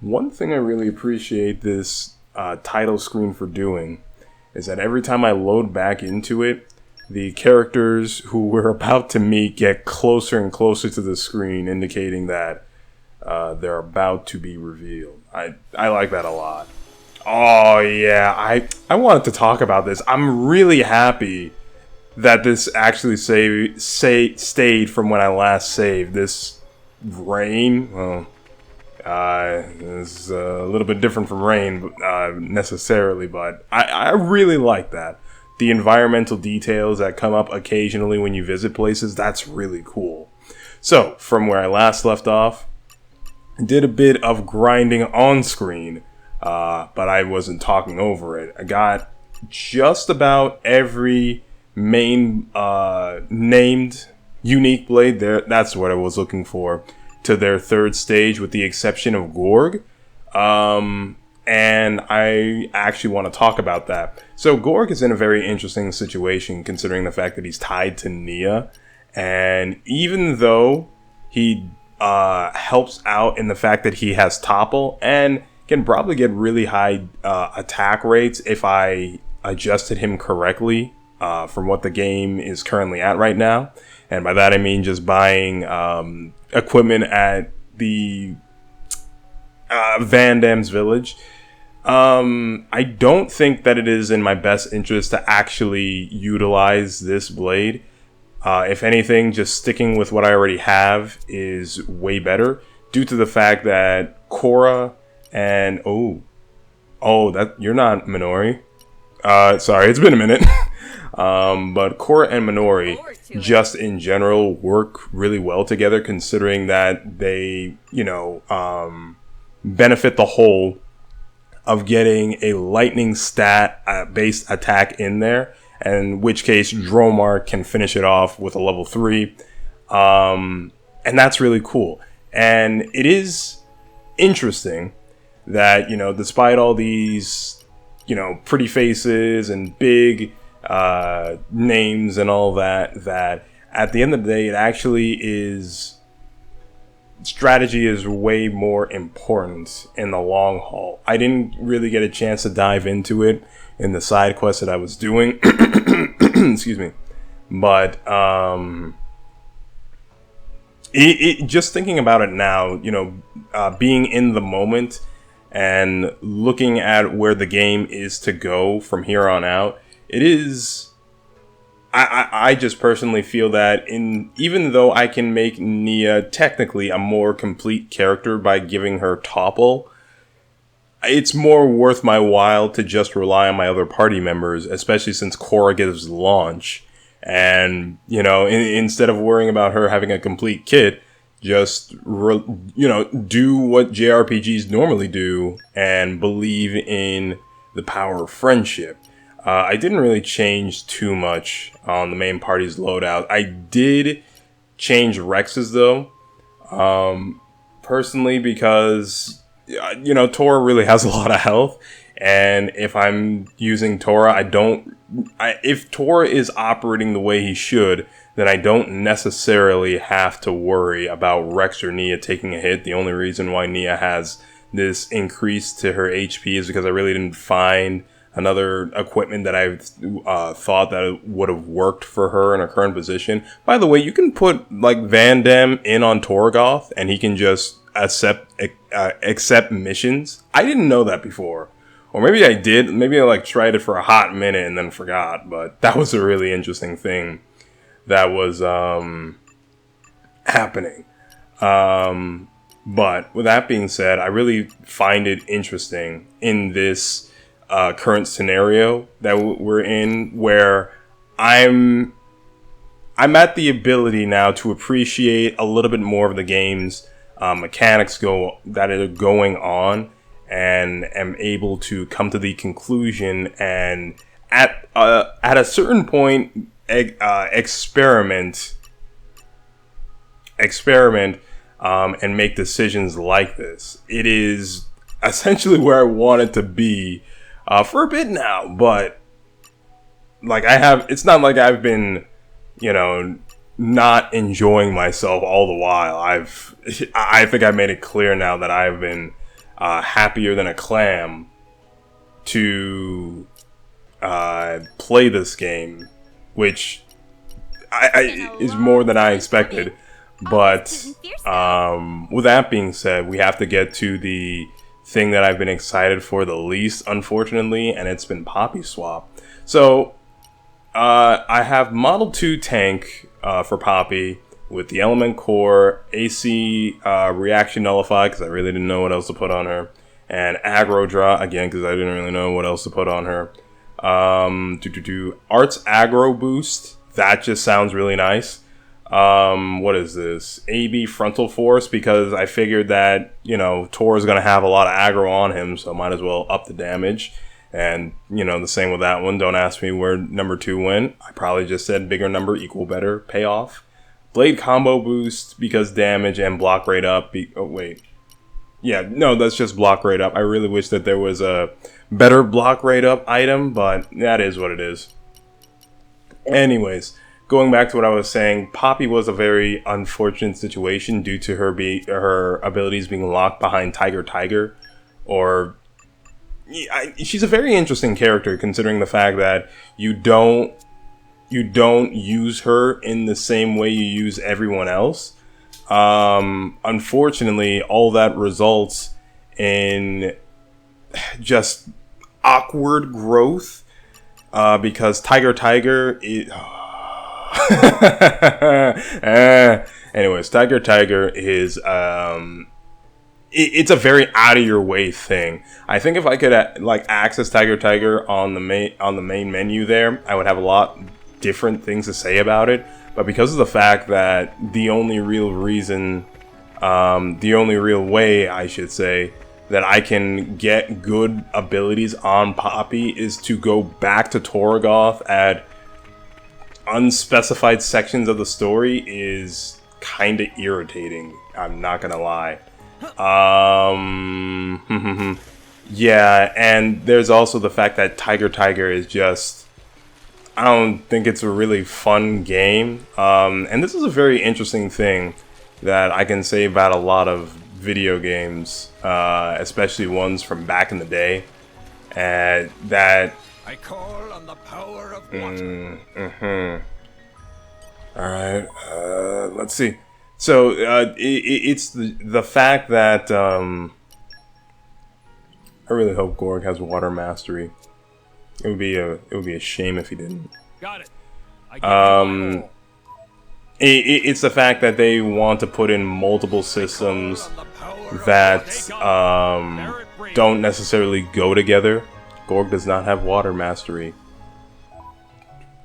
One thing I really appreciate this title screen for doing is that every time I load back into it, the characters who we're about to meet get closer and closer to the screen, indicating that they're about to be revealed. I like that a lot. Oh yeah, I wanted to talk about this. I'm really happy that this actually stayed from when I last saved. This rain, well, is a little bit different from rain necessarily, but I really like that. The environmental details that come up occasionally when you visit places, that's really cool. So, from where I last left off, I did a bit of grinding on screen, but I wasn't talking over it. I got just about every main named unique blade there. That's what I was looking for, to their third stage, with the exception of Gorg. And I actually want to talk about that. So Gorg is in a very interesting situation, considering the fact that he's tied to Nia. And even though he helps out in the fact that he has topple and can probably get really high attack rates if I adjusted him correctly from what the game is currently at right now. And by that I mean just buying equipment at the Van Dam's village. I don't think that it is in my best interest to actually utilize this blade. If anything, just sticking with what I already have is way better, due to the fact that Korra and that you're not Minori. Sorry, it's been a minute. But Korra and Minori, just in general, work really well together, considering that they, benefit the whole of getting a lightning stat based attack in there, in which case Dromar can finish it off with a level 3. And that's really cool. And it is interesting that, despite all these, pretty faces and big names and all that, that at the end of the day, it actually is... strategy is way more important in the long haul. I didn't really get a chance to dive into it in the side quest that I was doing. Excuse me. But just thinking about it now, being in the moment and looking at where the game is to go from here on out, it is... I just personally feel that even though I can make Nia technically a more complete character by giving her topple, it's more worth my while to just rely on my other party members, especially since Korra gives launch. And, instead of worrying about her having a complete kit, just, do what JRPGs normally do and believe in the power of friendship. I didn't really change too much on the main party's loadout. I did change Rex's though, personally, because, Tora really has a lot of health. And if I'm using Tora, if Tora is operating the way he should, then I don't necessarily have to worry about Rex or Nia taking a hit. The only reason why Nia has this increase to her HP is because I really didn't find another equipment that I thought that would have worked for her in her current position. By the way, you can put Van Dam in on Torgoth and he can just accept missions. I didn't know that before. Or maybe I did. Maybe I tried it for a hot minute and then forgot. But that was a really interesting thing that was happening. But with that being said, I really find it interesting in this current scenario that we're in, where I'm at the ability now to appreciate a little bit more of the game's mechanics that are going on, and am able to come to the conclusion and at a certain point experiment and make decisions like this. It is essentially where I want it to be for a bit now, but it's not like I've been, not enjoying myself all the while. I think I made it clear now that I've been happier than a clam to play this game, which is more than I expected. But with that being said, we have to get to the thing that I've been excited for the least, unfortunately, and it's been Poppy Swap. So I have Model 2 tank for Poppy with the Element Core, AC Reaction Nullify, because I really didn't know what else to put on her, and Aggro Draw, again, because I didn't really know what else to put on her. Arts Aggro Boost, that just sounds really nice. What is this? AB Frontal Force, because I figured that, you know, Tor is going to have a lot of aggro on him, so might as well up the damage. And, you know, the same with that one. Don't ask me where number 2 went. I probably just said bigger number equal better payoff. Blade Combo Boost, because damage and block rate up. Oh, wait. Yeah, no, that's just block rate up. I really wish that there was a better block rate up item, but that is what it is. Anyways, going back to what I was saying, Poppy was a very unfortunate situation due to her abilities being locked behind Tiger, or she's a very interesting character considering the fact that you don't use her in the same way you use everyone else. Unfortunately, all that results in just awkward growth because Tiger is. Anyways, Tiger is it's a very out of your way thing. I think if I could like access Tiger on the main menu there, I would have a lot different things to say about it. But because of the fact that the only real way, I should say, that I can get good abilities on Poppy is to go back to Torgoth at unspecified sections of the story is kind of irritating. I'm not gonna lie. Yeah, and there's also the fact that Tiger is just, I don't think it's a really fun game. And this is a very interesting thing that I can say about a lot of video games, especially ones from back in the day, that I call on the power of water. Alright, let's see. So, it's the fact that, I really hope Gorg has water mastery. It would be a shame if he didn't. Got it. It's the fact that they want to put in multiple systems that don't necessarily go together. Gorg does not have water mastery.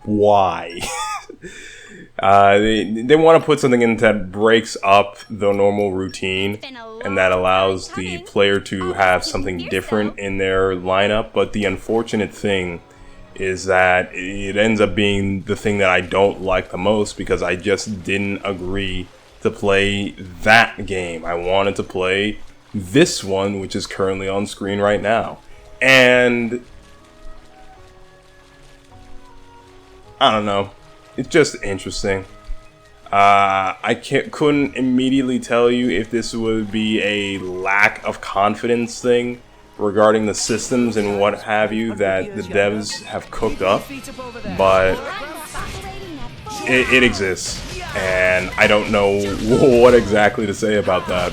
Why? They want to put something in that breaks up the normal routine and that allows the player to have something different in their lineup, but the unfortunate thing is that it ends up being the thing that I don't like the most because I just didn't agree to play that game. I wanted to play this one, which is currently on screen right now. And I don't know. It's just interesting. I couldn't immediately tell you if this would be a lack of confidence thing regarding the systems and what have you that the devs have cooked up, but it exists, and I don't know what exactly to say about that.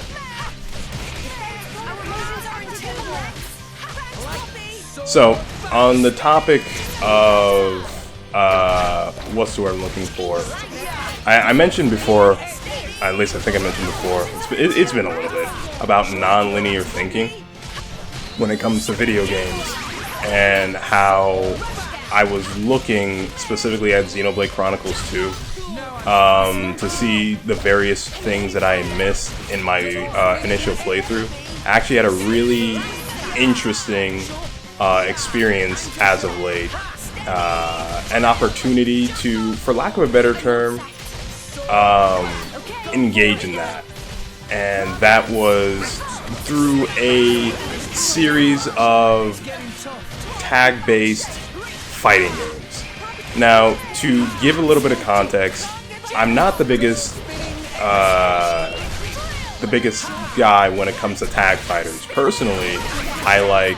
So, on the topic of what's the word I'm looking for? I mentioned before, at least I think I mentioned before, it's been a little bit, about non-linear thinking when it comes to video games, and how I was looking specifically at Xenoblade Chronicles 2 to see the various things that I missed in my initial playthrough. I actually had a really interesting experience as of late. An opportunity to, for lack of a better term, engage in that. And that was through a series of tag-based fighting games. Now, to give a little bit of context, I'm not the biggest the biggest guy when it comes to tag fighters. Personally, I like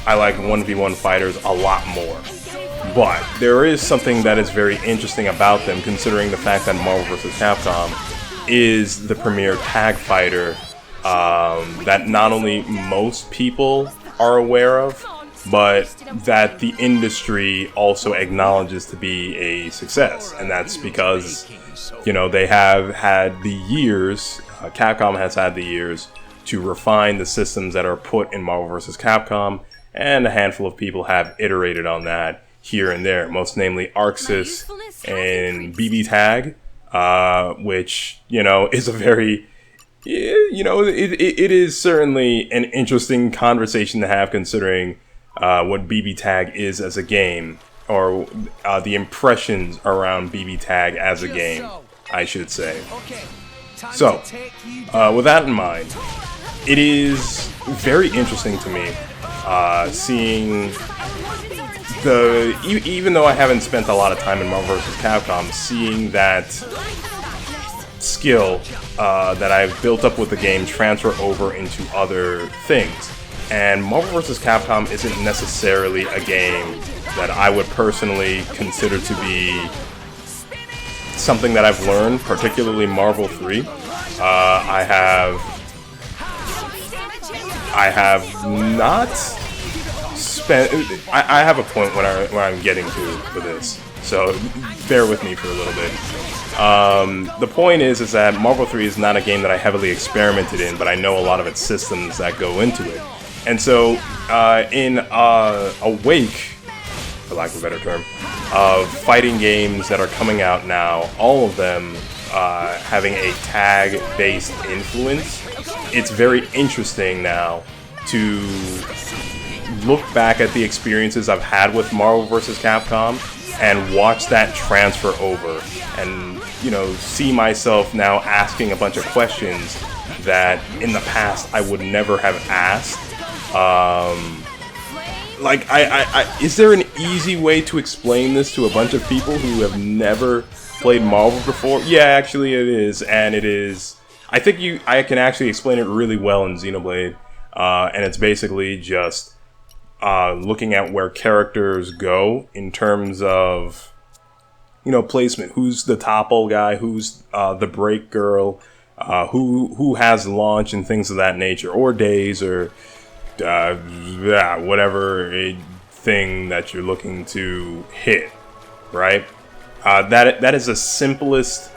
1v1 fighters a lot more. But there is something that is very interesting about them, considering the fact that Marvel vs. Capcom is the premier tag fighter that not only most people are aware of, but that the industry also acknowledges to be a success. And that's because, you know, they have had the years, Capcom has had the years to refine the systems that are put in Marvel vs. Capcom, and a handful of people have iterated on that here and there, most namely Akhos and B.A.G, which, you know, is a very, you know, it is certainly an interesting conversation to have, considering what B.A.G is as a game, or the impressions around B.A.G as a game, I should say. So, with that in mind, it is very interesting to me seeing even though I haven't spent a lot of time in Marvel vs. Capcom, seeing that skill that I've built up with the game transfer over into other things. And Marvel vs. Capcom isn't necessarily a game that I would personally consider to be something that I've learned, particularly Marvel 3. I have not spent. I have a point where I'm getting to for this, so bear with me for a little bit. The point is that Marvel 3 is not a game that I heavily experimented in, but I know a lot of its systems that go into it. And so, in a wake, for lack of a better term, of fighting games that are coming out now, all of them having a tag-based influence, it's very interesting now to look back at the experiences I've had with Marvel vs. Capcom and watch that transfer over, and, you know, see myself now asking a bunch of questions that in the past I would never have asked. Like, is there an easy way to explain this to a bunch of people who have never played Marvel before? Yeah, actually it is, and it is. I think I can actually explain it really well in Xenoblade, and it's basically just looking at where characters go in terms of, you know, placement. Who's the topple guy? Who's the break girl? Who has launch and things of that nature, or days, or whatever thing that you're looking to hit, right? That is the simplest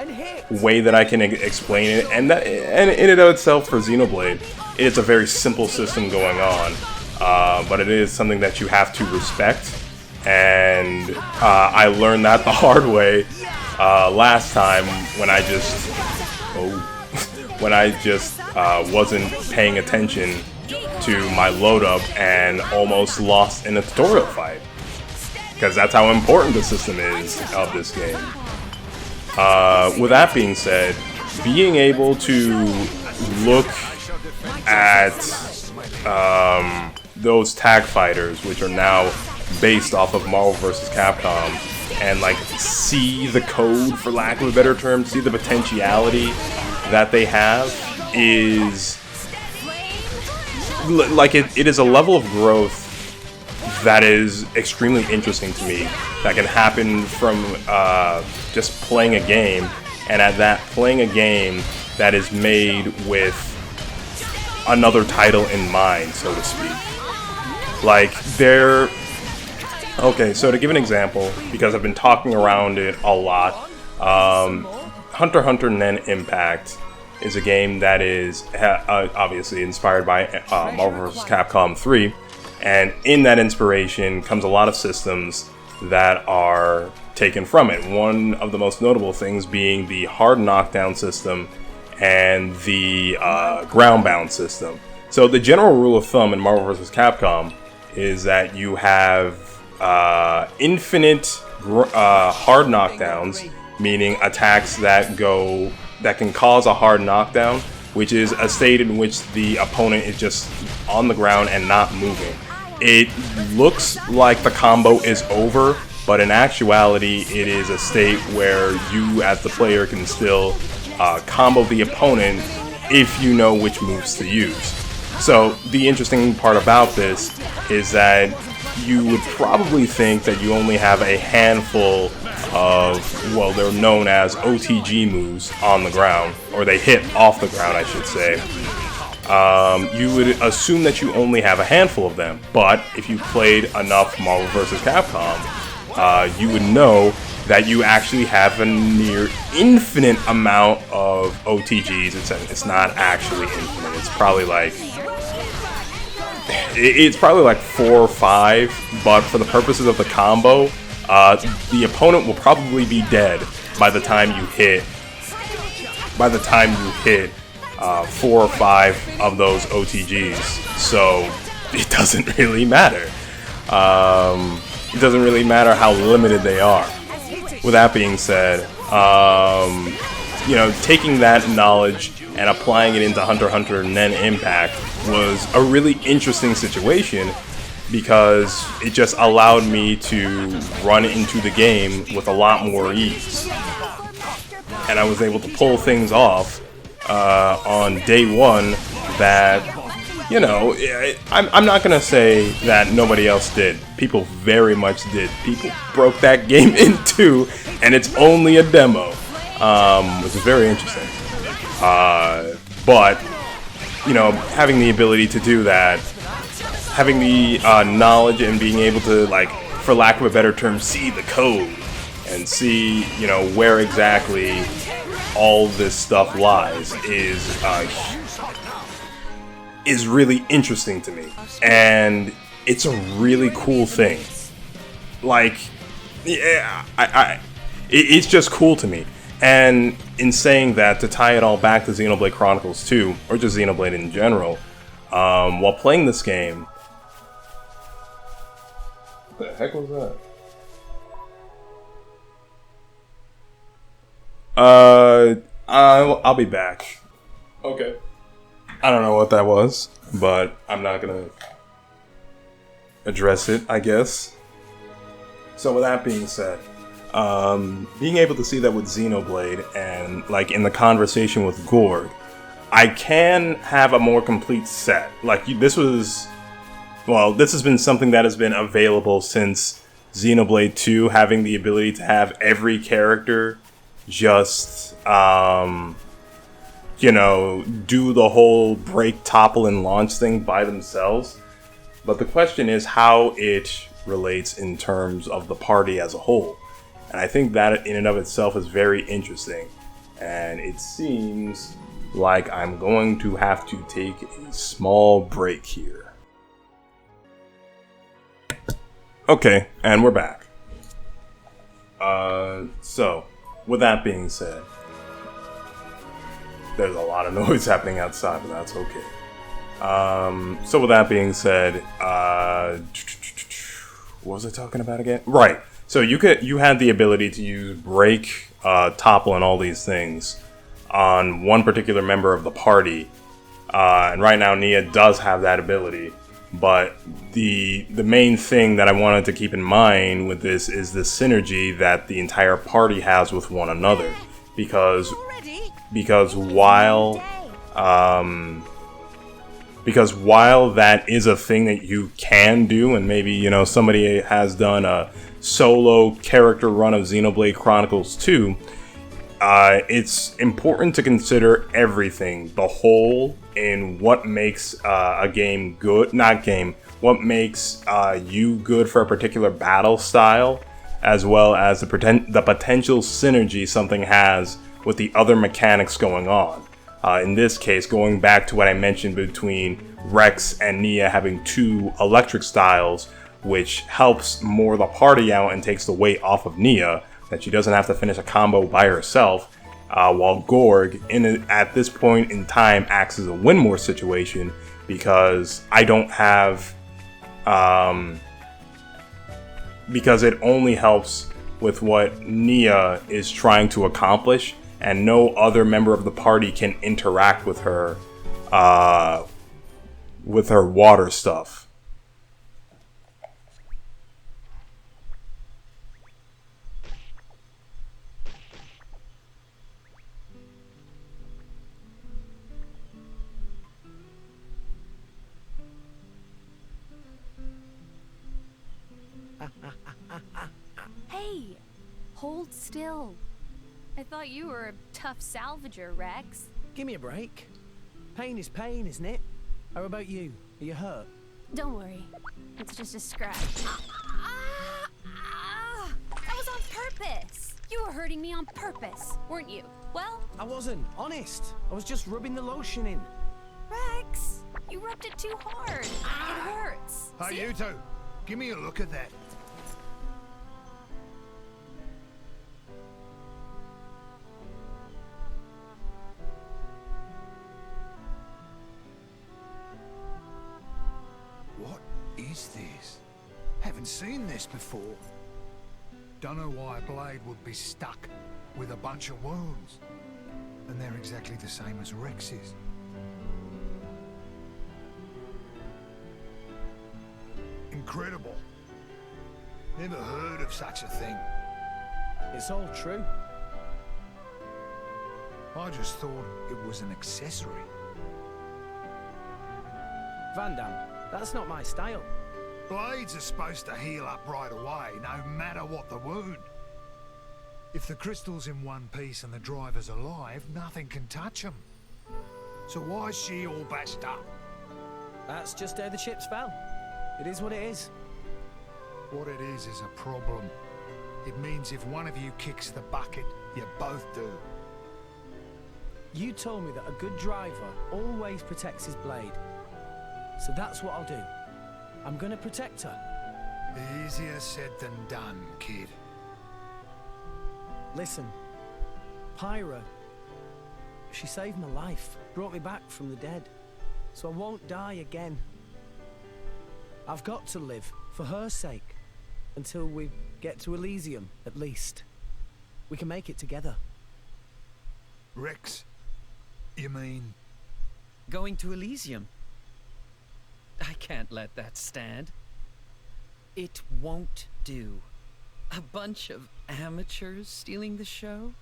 way that I can explain it, and in and of itself for Xenoblade, it's a very simple system going on, but it is something that you have to respect, and I learned that the hard way last time when I just wasn't paying attention to my load up and almost lost in a tutorial fight, because that's how important the system is of this game. With that being said, being able to look at those tag fighters, which are now based off of Marvel vs. Capcom, and like see the code, for lack of a better term, see the potentiality that they have, is like it is a level of growth that is extremely interesting to me, that can happen from just playing a game, and at that, playing a game that is made with another title in mind, so to speak. Like, okay, so to give an example, because I've been talking around it a lot, Hunter x Hunter Nen Impact is a game that is obviously inspired by Marvel vs. Capcom 3, and in that inspiration comes a lot of systems that are taken from it. One of the most notable things being the hard knockdown system and the ground-bound system. So the general rule of thumb in Marvel vs. Capcom is that you have infinite hard knockdowns, meaning attacks that can cause a hard knockdown, which is a state in which the opponent is just on the ground and not moving. It looks like the combo is over, but in actuality, it is a state where you, as the player, can still combo the opponent if you know which moves to use. So the interesting part about this is that you would probably think that you only have a handful of, well, they're known as OTG moves on the ground, or they hit off the ground, I should say. You would assume that you only have a handful of them, but if you played enough Marvel vs. Capcom, you would know that you actually have a near infinite amount of OTGs. It's not actually infinite. It's probably like 4 or 5, but for the purposes of the combo, the opponent will probably be dead by the time you hit 4 or 5 of those OTGs. So it doesn't really matter. It doesn't really matter how limited they are. With that being said, taking that knowledge and applying it into Hunter x Hunter and then Impact was a really interesting situation, because it just allowed me to run into the game with a lot more ease. And I was able to pull things off on day one that, I'm not going to say that nobody else did. People very much did. People broke that game in two, and it's only a demo, which is very interesting. But, having the ability to do that, having the knowledge and being able to, for lack of a better term, see the code and see, where exactly all this stuff lies is really interesting to me, and it's a really cool thing. It's just cool to me. And in saying that, to tie it all back to Xenoblade Chronicles 2, or just Xenoblade in general, while playing this game, what the heck was that? I'll be back. Okay. I don't know what that was, but I'm not gonna address it, I guess. So with that being said, being able to see that with Xenoblade and in the conversation with Gorg, I can have a more complete set. This has been something that has been available since Xenoblade 2, having the ability to have every character just do the whole break, topple, and launch thing by themselves. But the question is how it relates in terms of the party as a whole. And I think that in and of itself is very interesting. And it seems like I'm going to have to take a small break here. Okay, and we're back. So, with that being said, there's a lot of noise happening outside, but that's okay. So with that being said, what was I talking about again? Right. So you had the ability to use break, topple, and all these things on one particular member of the party. And right now, Nia does have that ability. But the main thing that I wanted to keep in mind with this is the synergy that the entire party has with one another. Because while that is a thing that you can do, and maybe somebody has done a solo character run of Xenoblade Chronicles 2, it's important to consider everything, the whole, in what makes a game good, what makes you good for a particular battle style, as well as the potential synergy something has with the other mechanics going on. In this case, going back to what I mentioned between Rex and Nia having two electric styles, which helps more the party out and takes the weight off of Nia, that she doesn't have to finish a combo by herself, while Gorg, at this point in time, acts as a win-more situation, because I don't have... because it only helps with what Nia is trying to accomplish, and no other member of the party can interact with her water stuff. Hey, hold still. I thought you were a tough salvager, Rex. Give me a break. Pain is pain, isn't it? How about you? Are you hurt? Don't worry. It's just a scratch. That was on purpose. You were hurting me on purpose, weren't you? Well, I wasn't, honest. I was just rubbing the lotion in. Rex, you rubbed it too hard. It hurts. Hey, See? you two, give me a look at that. What is this? Haven't seen this before. Don't know why a blade would be stuck with a bunch of wounds. And they're exactly the same as Rex's. Incredible. Never heard of such a thing. It's all true. I just thought it was an accessory. Van Damme, that's not my style. Blades are supposed to heal up right away, no matter what the wound. If the crystal's in one piece and the driver's alive, nothing can touch him. So why is she all bashed up? That's just how the chips fell. It is what it is. What it is a problem. It means if one of you kicks the bucket, you both do. You told me that a good driver always protects his blade. So that's what I'll do. I'm gonna protect her. Easier said than done, kid. Listen, Pyra, she saved my life, brought me back from the dead, so I won't die again. I've got to live, for her sake, until we get to Elysium, at least. We can make it together. Rex, you mean... Going to Elysium? I can't let that stand. It won't do. A bunch of amateurs stealing the show?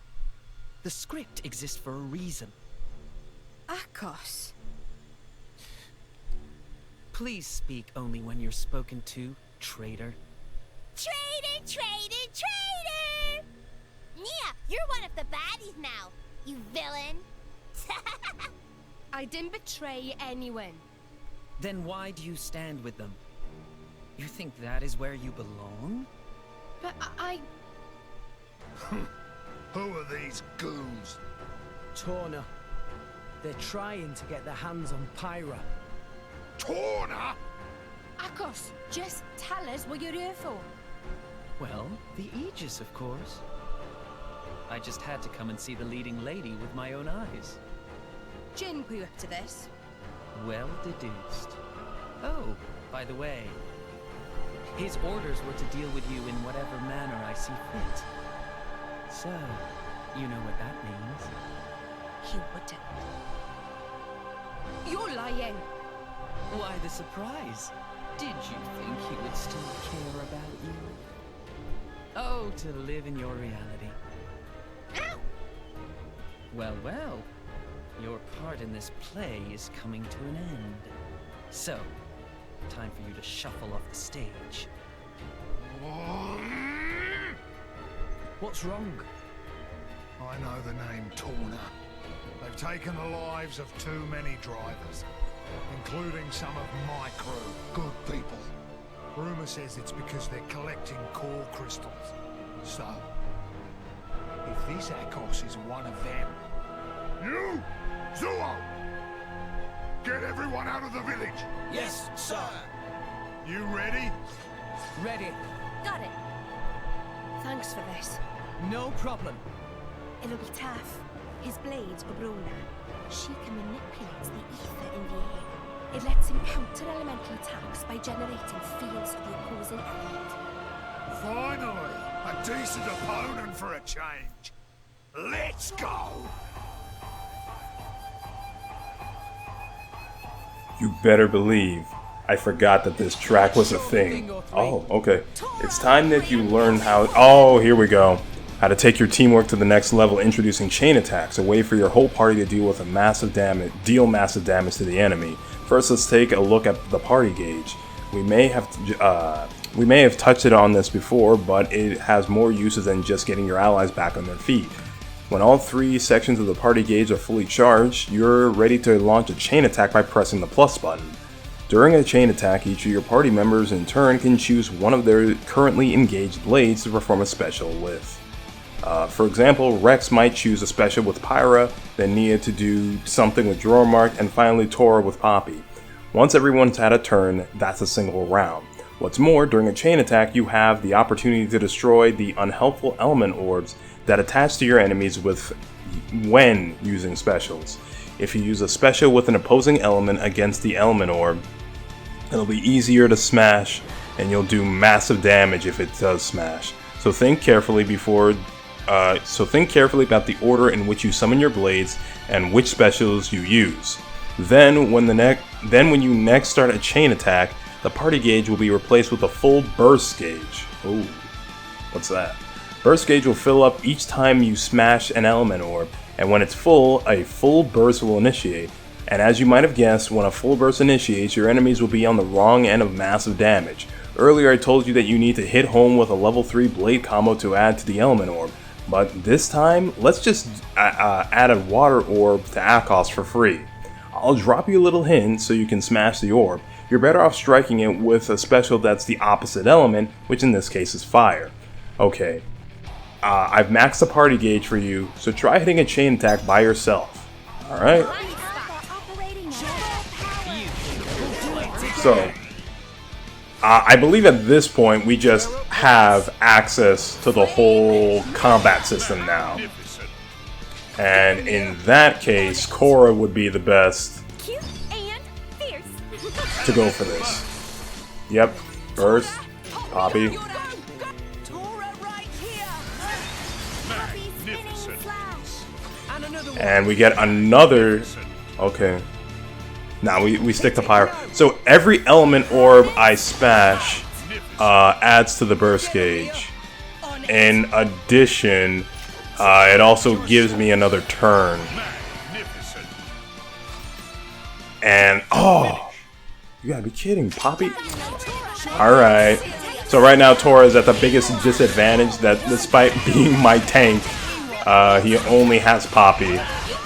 The script exists for a reason. Akhos. Please speak only when you're spoken to, traitor. Traitor, traitor, traitor! Yeah, you're one of the baddies now, you villain. I didn't betray anyone. Then why do you stand with them? You think that is where you belong? But I... Who are these goons? Torna. They're trying to get their hands on Pyra. Torna? Akhos, just tell us what you're here for. Well, the Aegis, of course. I just had to come and see the leading lady with my own eyes. Jin put you up to this. Well deduced. Oh, by the way, his orders were to deal with you in whatever manner I see fit. So, you know what that means. He wouldn't. You're lying. Why the surprise? Did you think he would still care about you? Oh, to live in your reality. Ow! Well, well. Your part in this play is coming to an end. So, time for you to shuffle off the stage. What's wrong? I know the name Torna. They've taken the lives of too many drivers, including some of my crew, good people. Rumor says it's because they're collecting core crystals. So, if this Akhos is one of them... You! Zuo! Get everyone out of the village! Yes, sir. You ready? Ready. Got it. Thanks for this. No problem. It'll be tough. His blade's Obrona. She can manipulate the ether in the air. It lets him counter elemental attacks by generating fields for the opposing element. Finally! A decent opponent for a change. Let's go! You better believe I forgot that this track was a thing. Oh, okay. It's time that you learn how... Oh, here we go. How to take your teamwork to the next level, introducing chain attacks, a way for your whole party to deal with massive damage to the enemy. First, let's take a look at the party gauge. We may have We may have touched it on this before, but it has more uses than just getting your allies back on their feet. When all 3 sections of the party gauge are fully charged, you're ready to launch a chain attack by pressing the plus button. During a chain attack, each of your party members in turn can choose one of their currently engaged blades to perform a special with. For example, Rex might choose a special with Pyra, then Nia to do something with Dromark, and finally Tora with Poppy. Once everyone's had a turn, that's a single round. What's more, during a chain attack, you have the opportunity to destroy the unhelpful element orbs that attach to your enemies when using specials. If you use a special with an opposing element against the element orb, it'll be easier to smash, and you'll do massive damage if it does smash. So think carefully about the order in which you summon your blades and which specials you use. Then when you next start a chain attack, the party gauge will be replaced with a full burst gauge. Ooh, what's that? Burst gauge will fill up each time you smash an element orb, and when it's full, a full burst will initiate. And as you might have guessed, when a full burst initiates, your enemies will be on the wrong end of massive damage. Earlier I told you that you need to hit home with a level 3 blade combo to add to the element orb, but this time, let's just add a water orb to Akhos for free. I'll drop you a little hint so you can smash the orb. You're better off striking it with a special that's the opposite element, which in this case is fire. Okay, I've maxed the party gauge for you, so try hitting a chain attack by yourself. Alright? So, I believe at this point we just have access to the whole combat system now. And in that case, Korra would be the best to go for this. Yep, burst, Poppy. And we get another... Okay. Now we stick to Pyra. So every element orb I smash adds to the burst gauge. In addition, it also gives me another turn. And oh, you gotta be kidding, Poppy. Alright. So right now Tora is at the biggest disadvantage that despite being my tank, he only has Poppy.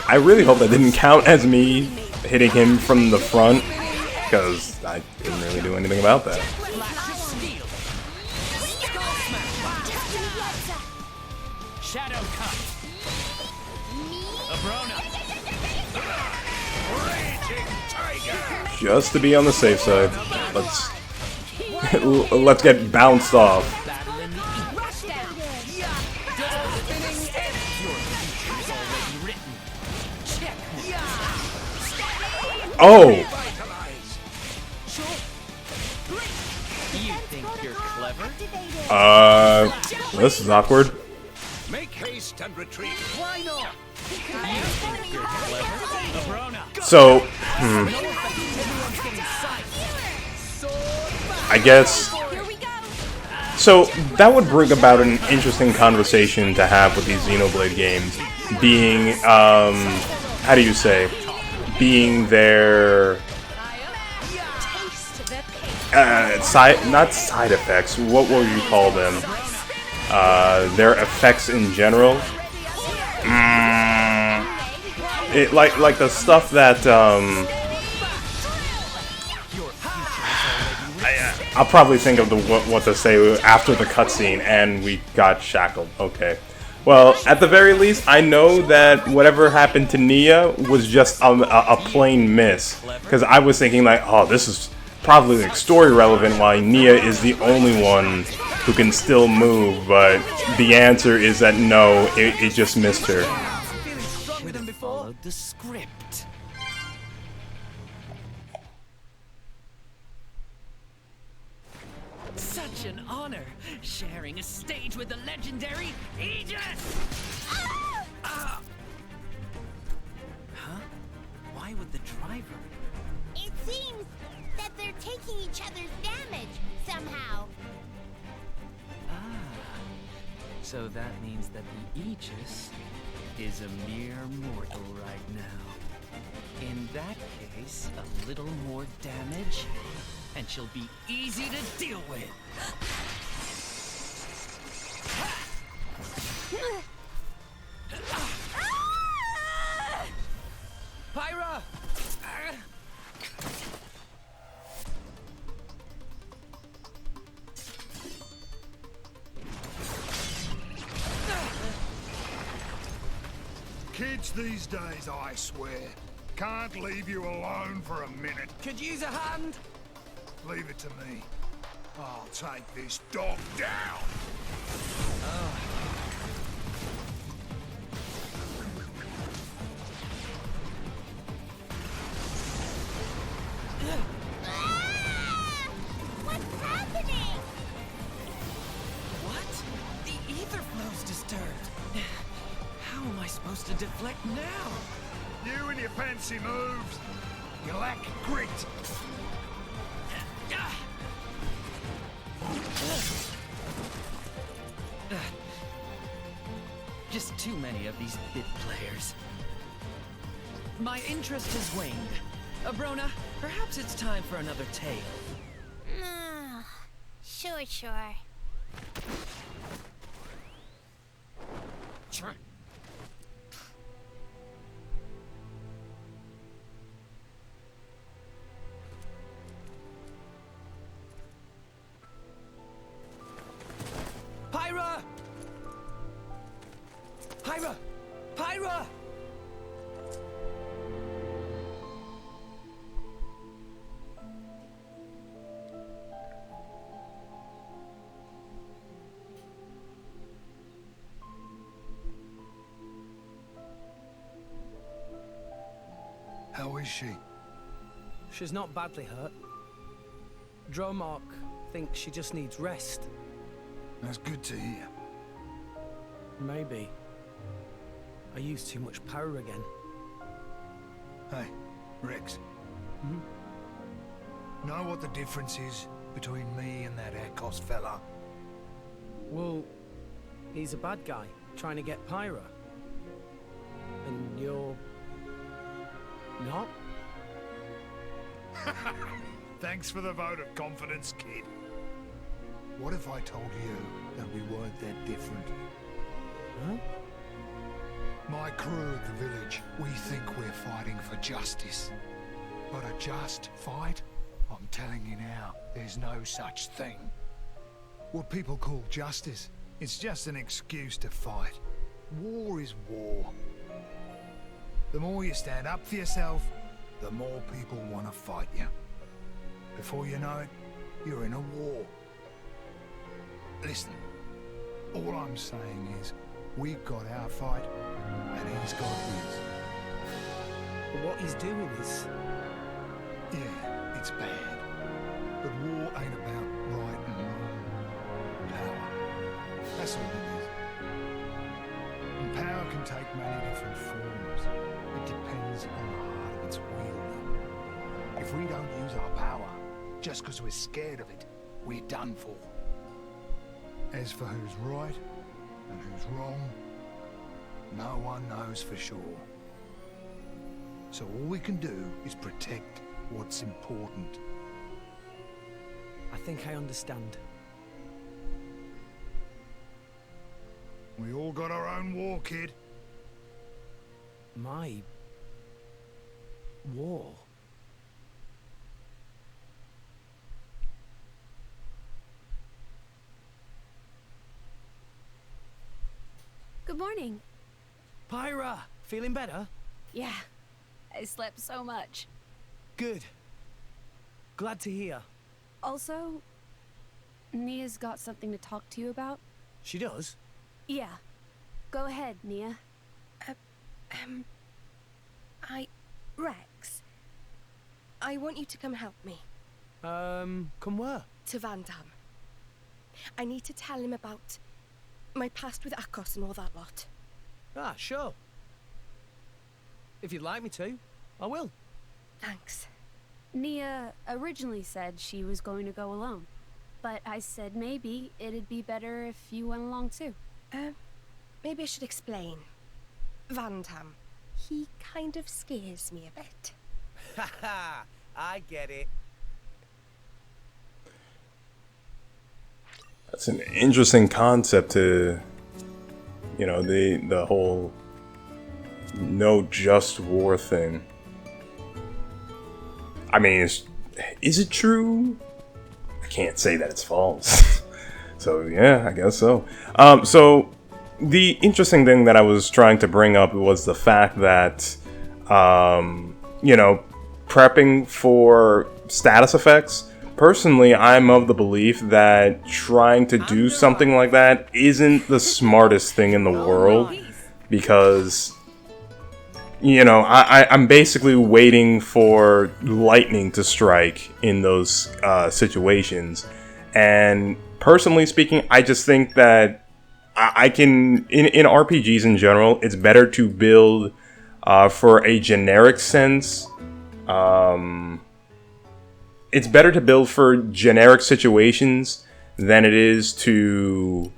I really hope that didn't count as me hitting him from the front, because I didn't really do anything about that. Just to be on the safe side, let's get bounced off. Oh! You think you're clever? This is awkward. Make haste and retreat. Why not? You think you're clever? Obrona. So, I guess. So that would bring about an interesting conversation to have with these Xenoblade games, being, how do you say? Being their not side effects. What will you call them? Their effects in general. It like the stuff that I'll probably think of what to say after the cutscene, and we got shackled. Okay. Well, at the very least, I know that whatever happened to Nia was just a plain miss. Because I was thinking like, oh, this is probably like story relevant why Nia is the only one who can still move, but the answer is that no, it just missed her. Followed the script. Such an honor, sharing a stage with the legendary Aegis! Huh? Why would the driver? It seems that they're taking each other's damage somehow. So that means that the Aegis is a mere mortal right now. In that case, a little more damage, and she'll be easy to deal with. Pyra! Kids these days, I swear, can't leave you alone for a minute. Could use a hand? Leave it to me. I'll take this dog down! Ah! What's happening? What? The ether flow's disturbed. How am I supposed to deflect now? You and your fancy moves. You lack grit. Just too many of these bit players. My interest has waned. Obrona, perhaps it's time for another tale. Sure. Pyra! Pyra! Pyra! How is she? She's not badly hurt. Dromark thinks she just needs rest. That's good to hear. Maybe. I used too much power again. Hey, Rex. Know what the difference is between me and that Akhos fella? Well, he's a bad guy, trying to get Pyra. And you're... not? Thanks for the vote of confidence, kid. What if I told you that we weren't that different? Huh? My crew at the village, we think we're fighting for justice. But a just fight? I'm telling you now, there's no such thing. What people call justice, it's just an excuse to fight. War is war. The more you stand up for yourself, the more people want to fight you. Before you know it, you're in a war. Listen, all I'm saying is, we've got our fight, and he's got his. But what he's doing is... Yeah, it's bad. But war ain't about right and wrong. Power. That's all it is. And power can take many different forms. It depends on the heart of its wielder. If we don't use our power, just because we're scared of it, we're done for. As for who's right and who's wrong, no one knows for sure. So all we can do is protect what's important. I think I understand. We all got our own war, kid. My... war? Good morning. Pyra! Feeling better? Yeah, I slept so much. Good. Glad to hear. Also, Nia's got something to talk to you about. She does? Yeah. Go ahead, Nia. Rex, I want you to come help me. Come where? To Van Dam. I need to tell him about my past with Akhos and all that lot. Ah, sure. If you'd like me to, I will. Thanks. Nia originally said she was going to go alone, but I said maybe it'd be better if you went along too. Maybe I should explain. Van Dam, he kind of scares me a bit. Haha, I get it. That's an interesting concept to, you know, the whole no just war thing. I mean, is it true? I can't say that it's false. So yeah, I guess so. So the interesting thing that I was trying to bring up was the fact that, you know, prepping for status effects. Personally, I'm of the belief that trying to do something like that isn't the smartest thing in the world, because, you know, I'm basically waiting for lightning to strike in those situations. And personally speaking, I just think that I can, in RPGs in general, it's better to build for a generic sense. It's better to build for generic situations than it is to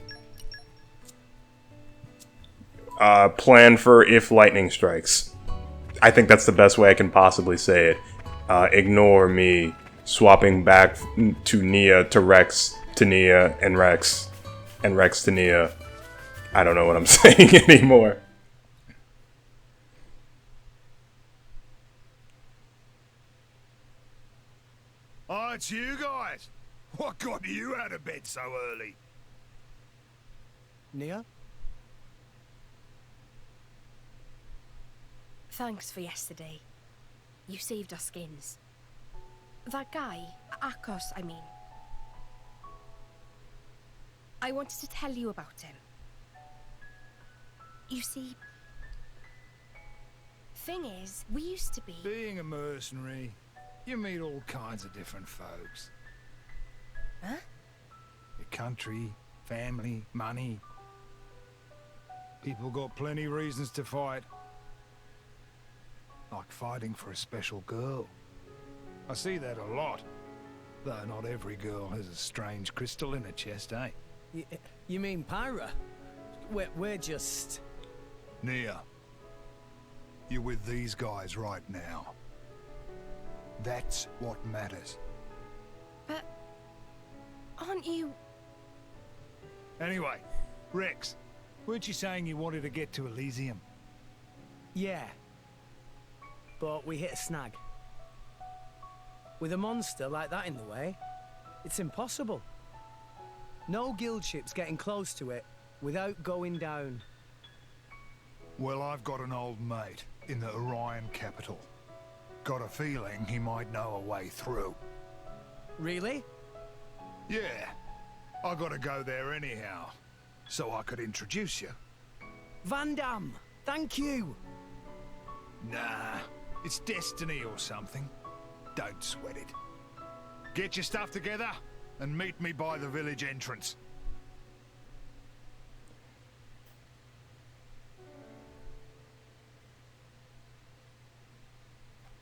plan for if lightning strikes. I think that's the best way I can possibly say it. Ignore me swapping back to Nia to Rex to Nia and Rex to Nia. I don't know what I'm saying anymore. Oh, it's you guys. What got you out of bed so early? Nia? Thanks for yesterday. You saved our skins. That guy, Akhos, I mean. I wanted to tell you about him. You see, thing is, we used to be... Being a mercenary, you meet all kinds of different folks. Huh? Your country, family, money. People got plenty reasons to fight. Like fighting for a special girl. I see that a lot. Though not every girl has a strange crystal in her chest, eh? You mean Pyra? We're just... Nia, you're with these guys right now. That's what matters. But... aren't you... Anyway, Rex, weren't you saying you wanted to get to Elysium? Yeah. But we hit a snag. With a monster like that in the way, it's impossible. No guild ship's getting close to it without going down. Well, I've got an old mate in the Orion capital. Got a feeling he might know a way through. Really? Yeah. I gotta go there anyhow, so I could introduce you. Van Damme, thank you! Nah, it's destiny or something. Don't sweat it. Get your stuff together and meet me by the village entrance.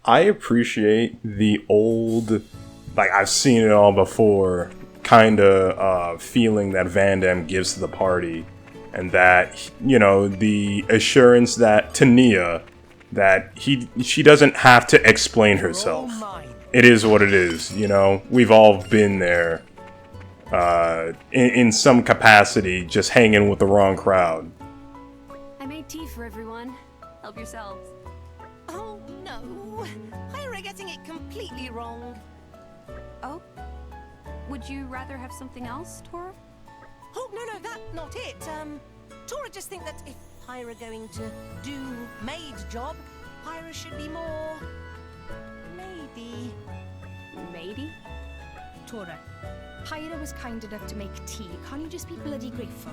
I appreciate the old, like, I've seen it all before, kind of feeling that Van Damme gives to the party. And that, you know, the assurance that to Nia, that she doesn't have to explain herself. It is what it is, you know? We've all been there, in some capacity, just hanging with the wrong crowd. I made tea for everyone. Help yourselves. Oh no, Pyra getting it completely wrong. Oh? Would you rather have something else, Tora? Oh no, that's not it. Tora just think that if Pyra going to do maid job, Pyra should be more... maybe... Matey? Tora, Pyra was kind enough to make tea. Can't you just be bloody grateful?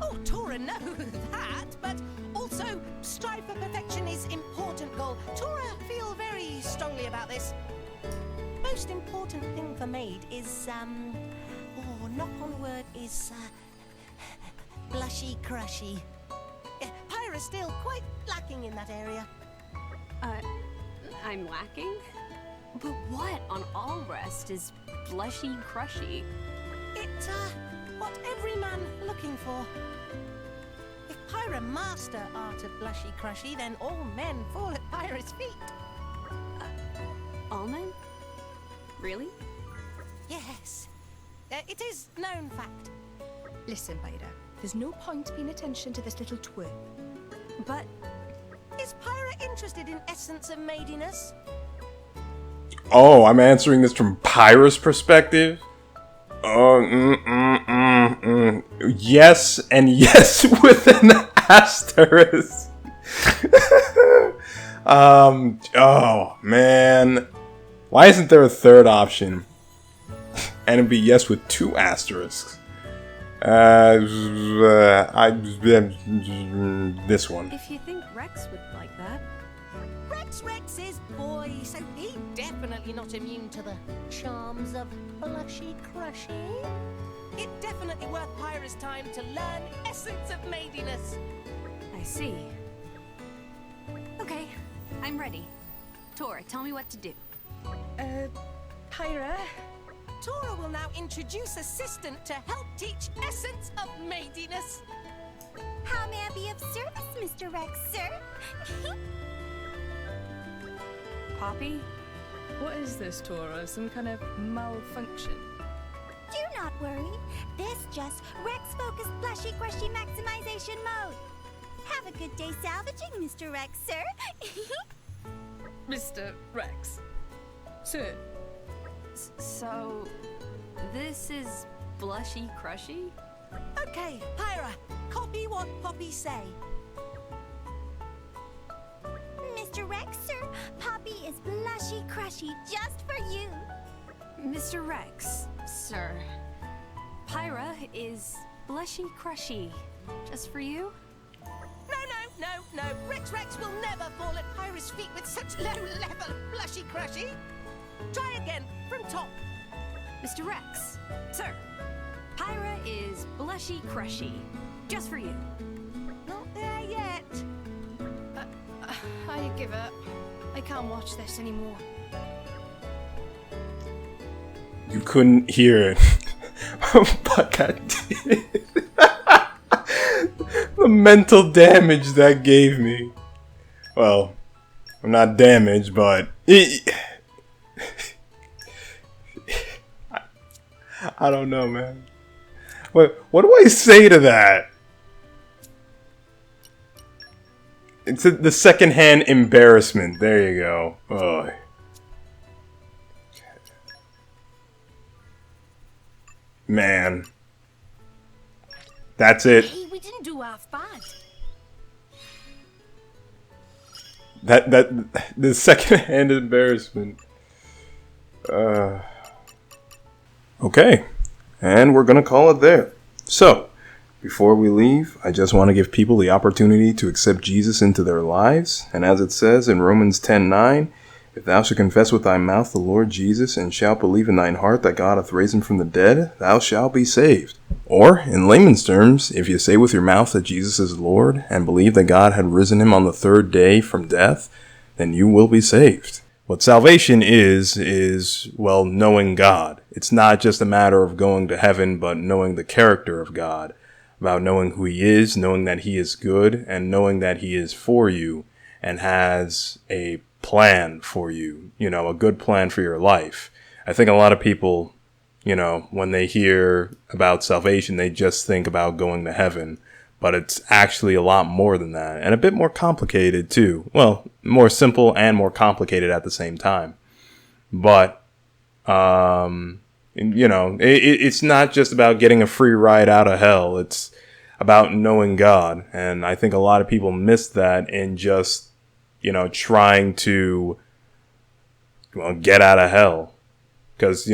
Oh, Tora knows that, but also strive for perfection is important goal. Tora feel very strongly about this. Most important thing for maid is, knock on word is, blushy crushy. Yeah, Pyra's still quite lacking in that area. I'm lacking? But what on all rest is blushy crushy? It's, what every man looking for. If Pyra master art of blushy crushy, then all men fall at Pyra's feet. All men? Really? Yes. It is known fact. Listen, Pyra, there's no point paying attention to this little twerp. But is Pyra interested in essence of maidiness? Oh, I'm answering this from Pyra's perspective? Yes, and yes with an asterisk. Oh, man. Why isn't there a third option? And it'd be yes with 2 asterisks. This one. If you think Rex would like that. Rex is boy, so he definitely not immune to the charms of blushy crushy. It definitely worth Pyra's time to learn essence of maidiness. I see. Okay, I'm ready. Tor, tell me what to do. Pyra? Torna will now introduce assistant to help teach essence of maidiness. How may I be of service, Mr. Rex, sir? Poppy? What is this, Tora? Some kind of malfunction? Do not worry. This just Rex-focused plushy crushy maximization mode. Have a good day salvaging, Mr. Rex, sir. Mr. Rex. Sir. So, this is blushy crushy? Okay, Pyra, copy what Poppy say. Mr. Rex, sir, Poppy is blushy crushy just for you. Mr. Rex, sir. Pyra is blushy crushy. Just for you? No. Rex will never fall at Pyra's feet with such low level blushy crushy. Try again, from top. Mr. Rex, sir. Pyra is blushy crushy. Just for you. Not there yet. I give up. I can't watch this anymore. You couldn't hear it. But I did. The mental damage that gave me. Well, I'm not damaged, but I don't know, man. What do I say to that? It's the secondhand embarrassment. There you go. Oh. Man. That's it. Hey, we didn't do half bad. That the secondhand embarrassment. Okay. And we're gonna call it there. So, before we leave, I just want to give people the opportunity to accept Jesus into their lives. And as it says in Romans 10:9, if thou shalt confess with thy mouth the Lord Jesus, and shalt believe in thine heart that God hath raised him from the dead, thou shalt be saved. Or, in layman's terms, if you say with your mouth that Jesus is Lord, and believe that God had risen him on the 3rd day from death, then you will be saved. What salvation is, well, knowing God. It's not just a matter of going to heaven, but knowing the character of God. About knowing who he is, knowing that he is good, and knowing that he is for you, and has a plan for you, a good plan for your life. I think a lot of people, when they hear about salvation, they just think about going to heaven, but it's actually a lot more than that, and a bit more complicated too. Well, more simple and more complicated at the same time. But, it's not just about getting a free ride out of hell. It's about knowing God, and I think a lot of people miss that in just trying to, get out of hell. Because,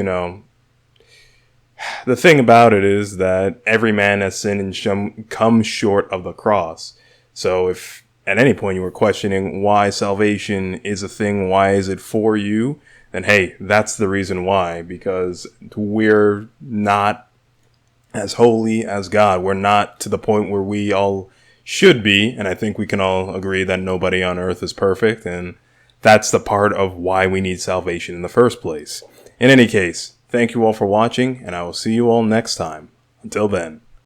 the thing about it is that every man has sinned and come short of the cross. So if at any point you were questioning why salvation is a thing, why is it for you, then hey, that's the reason why. Because we're not as holy as God. We're not to the point where we all should be, and I think we can all agree that nobody on earth is perfect, and that's the part of why we need salvation in the first place. In any case, thank you all for watching, and I will see you all next time. Until then.